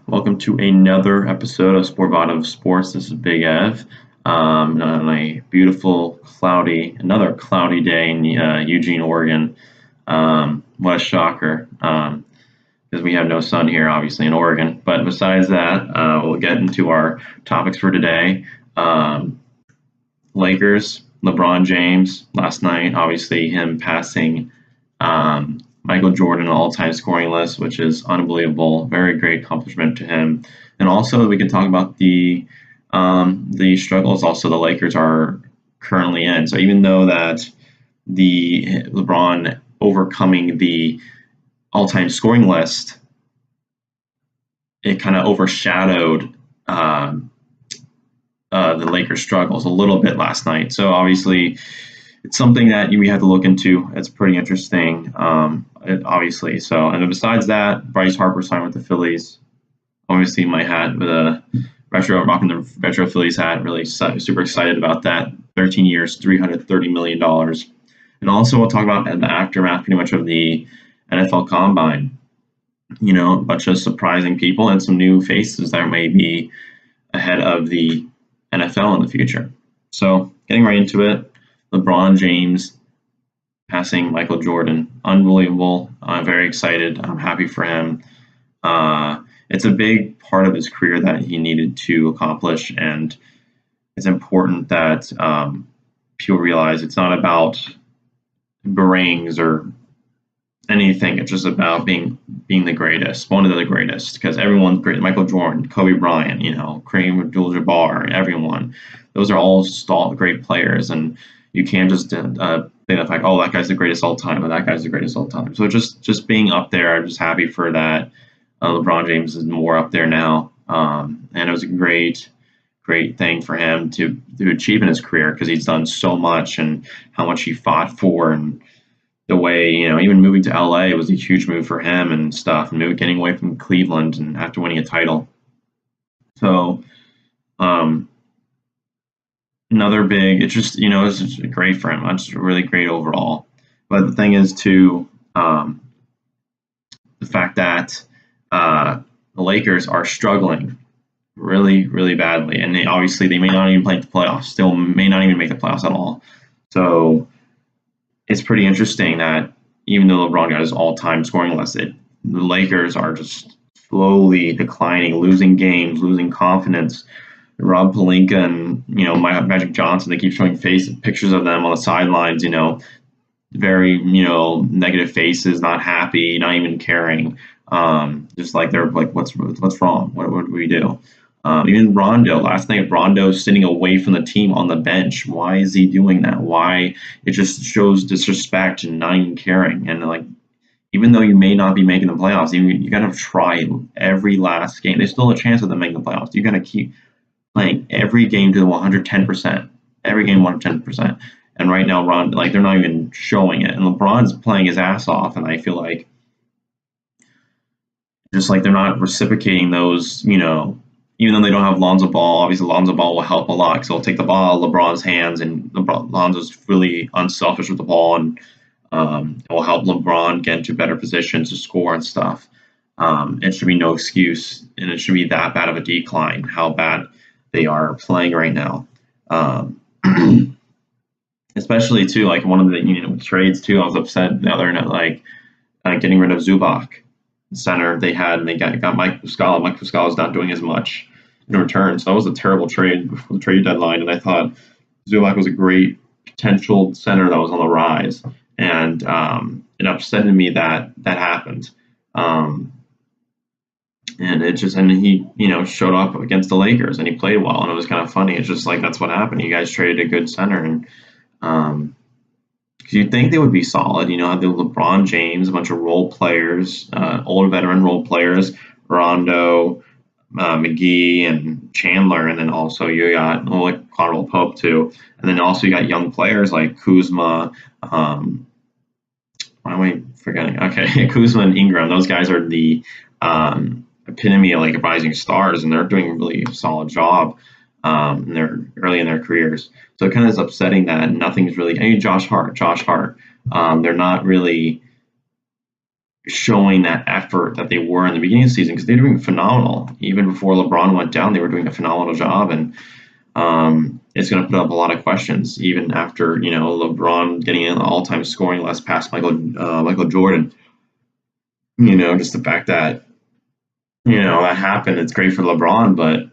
Welcome to another episode of Sporvado Sports. This is Big Ev. On a beautiful, another cloudy day in Eugene, Oregon. What a shocker, because we have no sun here, obviously, in Oregon. But besides that, we'll get into our topics for today. Lakers, LeBron James, last night, obviously, him passing Michael Jordan all-time scoring list, which is unbelievable. Very great accomplishment to him. And also, we can talk about the struggles also the Lakers are currently in. So even though that the LeBron overcoming the all-time scoring list, it kind of overshadowed the Lakers' struggles a little bit last night. So obviously, it's something that we have to look into. It's pretty interesting, obviously. So, and then besides that, Bryce Harper signed with the Phillies. Obviously, my hat with a rocking the retro Phillies hat. Really super excited about that. 13 years, $330 million. And also, we'll talk about the aftermath pretty much of the NFL Combine. You know, a bunch of surprising people and some new faces that may be ahead of the NFL in the future. So, getting right into it. LeBron James passing Michael Jordan. Unbelievable. I'm very excited. I'm happy for him. It's a big part of his career that he needed to accomplish, and it's important that people realize it's not about rings or anything. It's just about being the greatest, one of the greatest, because everyone's great. Michael Jordan, Kobe Bryant, Kareem Abdul-Jabbar, everyone. Those are all great players, and you can't just say that like, oh, that guy's the greatest all time, or that guy's the greatest all time. So just being up there, I'm just happy for that. LeBron James is more up there now, and it was a great thing for him to achieve in his career because he's done so much and how much he fought for, and the way even moving to LA was a huge move for him and stuff, and getting away from Cleveland and after winning a title. So. Another big, it's just great for him. It's really great overall. But the thing is too, the fact that the Lakers are struggling really, really badly, and they may not even play the playoffs. Still, may not even make the playoffs at all. So it's pretty interesting that even though LeBron got his all-time scoring list, the Lakers are just slowly declining, losing games, losing confidence. Rob Pelinka and Magic Johnson, they keep showing pictures of them on the sidelines, very negative faces, not happy, not even caring, just like they're like, what's wrong? What do we do? Even Rondo, last night, Rondo sitting away from the team on the bench. Why is he doing that? Why? It just shows disrespect and not even caring. And like, even though you may not be making the playoffs, you got to try every last game. There's still a chance of them making the playoffs. You got to keep playing every game to 110%, every game 110%. And right now, they're not even showing it. And LeBron's playing his ass off, and I feel like just like they're not reciprocating those, even though they don't have Lonzo Ball. Obviously, Lonzo Ball will help a lot because he'll take the ball out of LeBron's hands, and Lonzo's really unselfish with the ball, and it will help LeBron get into better positions to score and stuff. It should be no excuse, and it should be that bad of a decline, how bad they are playing right now, especially too, like one of the trades too. I was upset the other night, like getting rid of Zubac, center they had, and they got Mike Muscala. Mike Muscala is not doing as much in return, so that was a terrible trade before the trade deadline. And I thought Zubac was a great potential center that was on the rise, and it upset me that happened. And he, showed up against the Lakers and he played well, and it was kind of funny. It's just like, that's what happened. You guys traded a good center, and because you'd think they would be solid. Have the LeBron James, a bunch of role players, old veteran role players, Rondo, McGee, and Chandler, and then also you got like Caldwell Pope too, and then also you got young players like Kuzma. Why am I forgetting? Okay, Kuzma and Ingram. Those guys are the epitome of like rising stars, and they're doing a really solid job they're early in their careers. So it kind of is upsetting that nothing's really. Josh Hart, they're not really showing that effort that they were in the beginning of the season, because they're doing phenomenal. Even before LeBron went down, they were doing a phenomenal job, and it's going to put up a lot of questions, even after LeBron getting an all-time scoring list past Michael Jordan. Just the fact that that happened. It's great for LeBron, but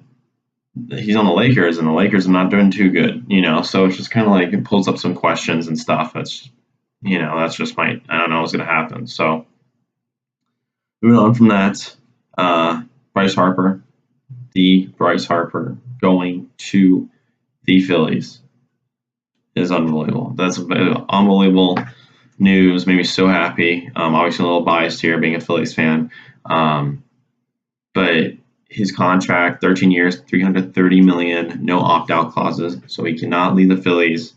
he's on the Lakers, and the Lakers are not doing too good. So it's just kind of like it pulls up some questions and stuff. That's just I don't know what's going to happen. So moving on from that, Bryce Harper, going to the Phillies is unbelievable. That's unbelievable news. Made me so happy. Obviously a little biased here, being a Phillies fan, but his contract, 13 years, $330 million, no opt-out clauses, so he cannot leave the Phillies.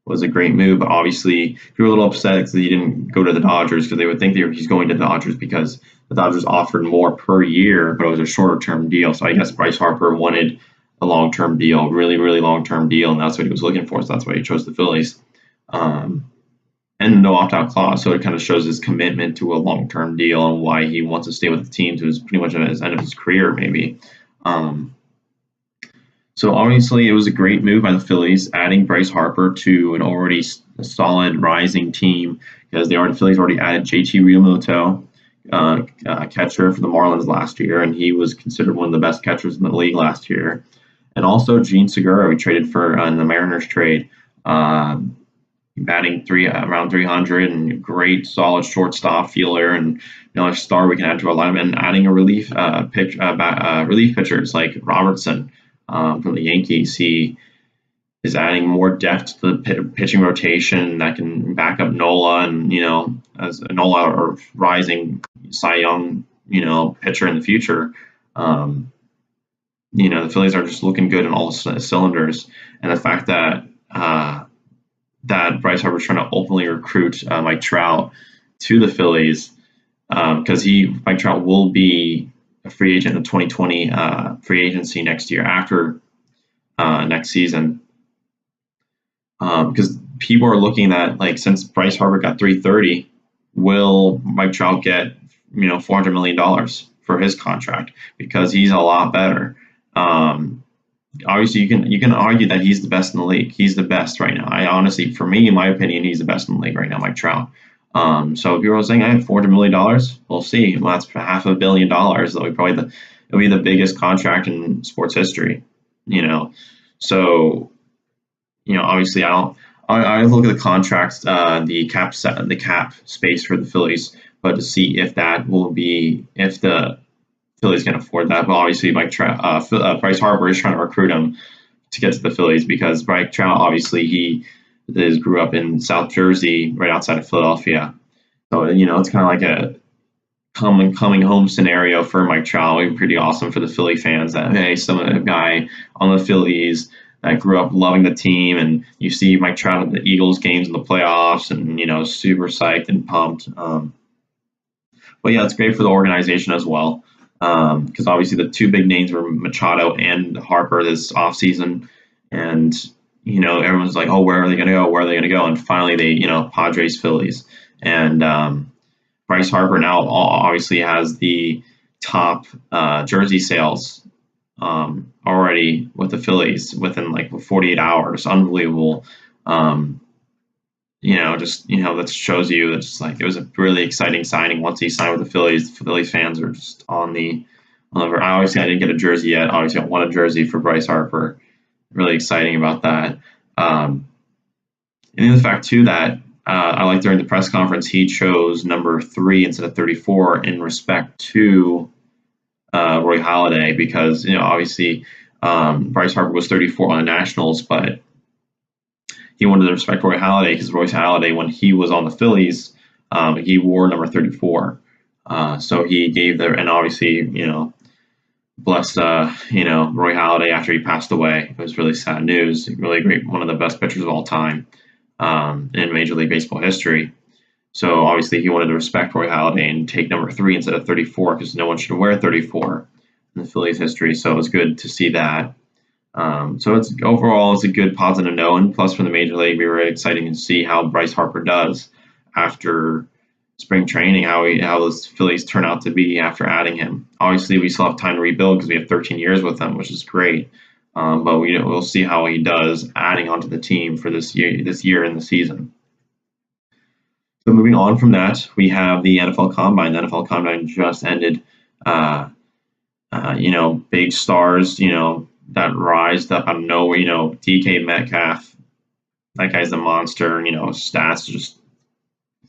Was a great move. But obviously, people were a little upset because he didn't go to the Dodgers, because they would think he's going to the Dodgers because the Dodgers offered more per year, but it was a shorter-term deal. So I guess Bryce Harper wanted a long-term deal, really, really long-term deal, and that's what he was looking for. So that's why he chose the Phillies. And no opt-out clause, so it kind of shows his commitment to a long-term deal and why he wants to stay with the team to pretty much at the end of his career, maybe. So obviously, it was a great move by the Phillies, adding Bryce Harper to an already solid rising team, because the Phillies already added JT Realmuto, catcher for the Marlins last year, and he was considered one of the best catchers in the league last year. And also Gene Segura, we traded for in the Mariners trade, batting around 300, and great solid shortstop, fielder, and a star we can add to our lineup, and adding a relief pitchers like Robertson. From the Yankees, he is adding more depth to the pitching rotation that can back up Nola, and as Nola or rising Cy Young pitcher in the future. The Phillies are just looking good in all cylinders, and the fact that that Bryce Harper is trying to openly recruit Mike Trout to the Phillies, because Mike Trout will be a free agent in 2020 free agency next year, after next season, because people are looking at, like, since Bryce Harper got 330, will Mike Trout get $400 million for his contract, because he's a lot better. Obviously, you can argue that he's the best in the league. He's the best right now. I honestly, for me, in my opinion, he's the best in the league right now, Mike Trout. So if people are saying I have $400 million, we'll see. Well, that's $500 million. That'll be the biggest contract in sports history. So obviously I look at the contracts, the cap space for the Phillies, but to see if the Phillies can afford that. But obviously, Bryce Harper is trying to recruit him to get to the Phillies, because Mike Trout, obviously, he grew up in South Jersey, right outside of Philadelphia. So it's kind of like a coming home scenario for Mike Trout. It would be pretty awesome for the Philly fans that, hey, a guy on the Phillies that grew up loving the team, and you see Mike Trout at the Eagles games in the playoffs, and super psyched and pumped. But yeah, it's great for the organization as well, because obviously the two big names were Machado and Harper this offseason, and everyone's like, oh, where are they going to go? Where are they going to go? And finally, Padres, Phillies, and Bryce Harper now obviously has the top jersey sales already with the Phillies within like 48 hours. Unbelievable. That shows you that it was a really exciting signing. Once he signed with the Phillies fans are just on the obviously I didn't get a jersey yet. Obviously I want a jersey for Bryce Harper. Really exciting about that. And then the fact too that I like during the press conference he chose number 3 instead of 34 in respect to Roy Halladay, because obviously Bryce Harper was 34 on the Nationals, but he wanted to respect Roy Halladay, because Roy Halladay, when he was on the Phillies, he wore number 34. So he gave and obviously blessed Roy Halladay after he passed away. It was really sad news. Really great, one of the best pitchers of all time in Major League Baseball history. So obviously he wanted to respect Roy Halladay and take number 3 instead of 34, because no one should wear 34 in the Phillies history. So it was good to see that. So overall it's a good positive note, and plus for the Major League, we were excited to see how Bryce Harper does after spring training, how those Phillies turn out to be after adding him. Obviously, we still have time to rebuild because we have 13 years with him, which is great. But we'll see how he does adding onto the team for this year in the season. So moving on from that, we have the NFL Combine. The NFL Combine just ended. Big stars, that rised up out of nowhere. DK Metcalf, that guy's a monster. Stats just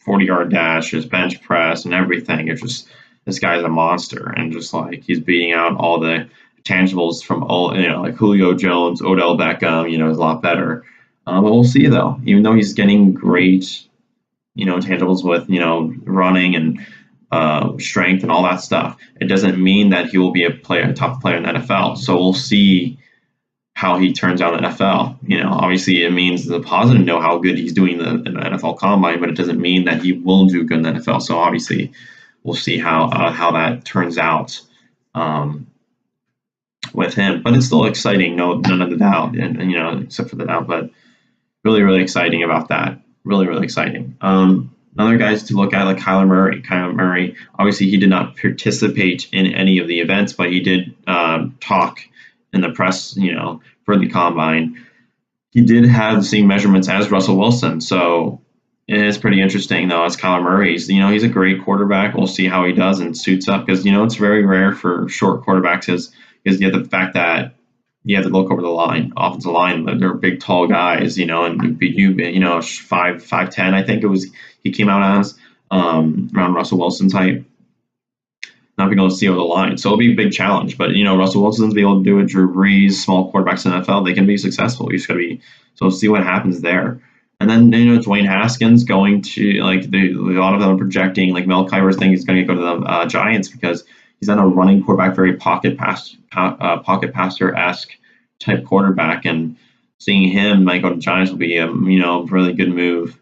40-yard dashes, bench press, and everything. It's just this guy's a monster, and just like he's beating out all the tangibles from all like Julio Jones, Odell Beckham. Is a lot better. But we'll see though. Even though he's getting great, tangibles with running and strength and all that stuff, it doesn't mean that he will be a top player in the NFL. So we'll see how he turns out in the NFL. Obviously it means the positive know how good he's doing in the NFL Combine, but it doesn't mean that he will do good in the NFL. So obviously we'll see how that turns out with him. But it's still exciting, none of the doubt, and except for the doubt. But really, really exciting about that. Really, really exciting. Other guys to look at, like Kyler Murray. Kyler Murray, obviously, he did not participate in any of the events, but he did talk in the press, for the Combine. He did have the same measurements as Russell Wilson, so it is pretty interesting, though, as Kyler Murray. He's a great quarterback. We'll see how he does and suits up, because, it's very rare for short quarterbacks because you have the fact that you have to look over the line, offensive line. They're big, tall guys, and 5'10", I think it was. He came out as around Russell Wilson's height. Not being able to see over the line, so it'll be a big challenge. But Russell Wilson's be able to do it. Drew Brees, small quarterbacks in the NFL, they can be successful. You just got to be. So we'll see what happens there. And then Dwayne Haskins going to a lot of them are projecting like Mel Kiper's thing he's going to go to the Giants because he's not a running quarterback, very pocket passer-esque type quarterback, and seeing him go to Giants will be a really good move.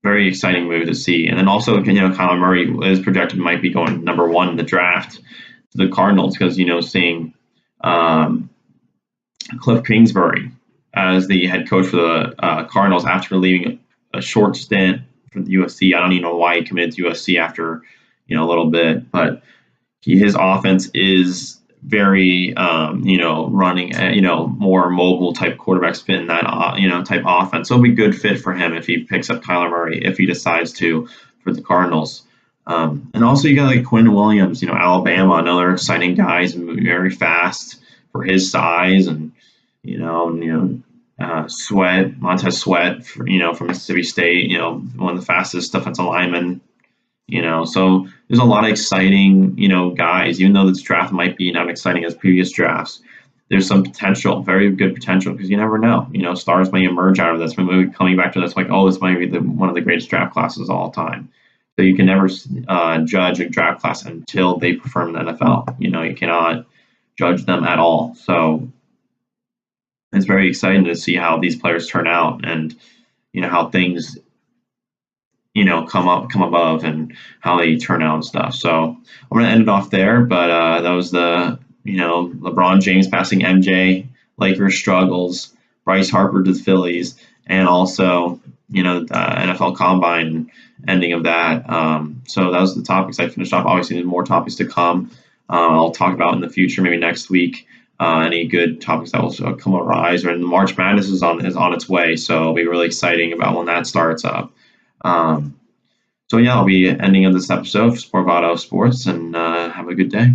Very exciting move to see. And then also Kyler Murray is projected might be going number 1 in the draft to the Cardinals because seeing Cliff Kingsbury as the head coach for the Cardinals after leaving a short stint for the USC. I don't even know why he committed to USC after a little bit, but his offense is very running more mobile type quarterback spin in that type offense. So it'll be a good fit for him if he picks up Kyler Murray if he decides to for the Cardinals. And also you got like Quinn Williams, Alabama, another exciting guy. He's very fast for his size, and Montez Sweat from Mississippi State, one of the fastest defensive linemen. So there's a lot of exciting, guys, even though this draft might be not exciting as previous drafts. There's some potential, very good potential, because you never know. Stars may emerge out of this. Maybe coming back to this, like, oh, this might be one of the greatest draft classes of all time. So you can never judge a draft class until they perform in the NFL. You cannot judge them at all. So it's very exciting to see how these players turn out and, how things come above and how they turn out and stuff. So I'm going to end it off there, but that was the, LeBron James passing MJ, Lakers struggles, Bryce Harper to the Phillies, and also, the NFL Combine ending of that. So that was the topics I finished off. Obviously, there's more topics to come. I'll talk about in the future, maybe next week. Any good topics that will come arise, and March Madness is on its way, so it'll be really exciting about when that starts up. So yeah, I'll be ending of this episode of Sporvado Sports, and have a good day.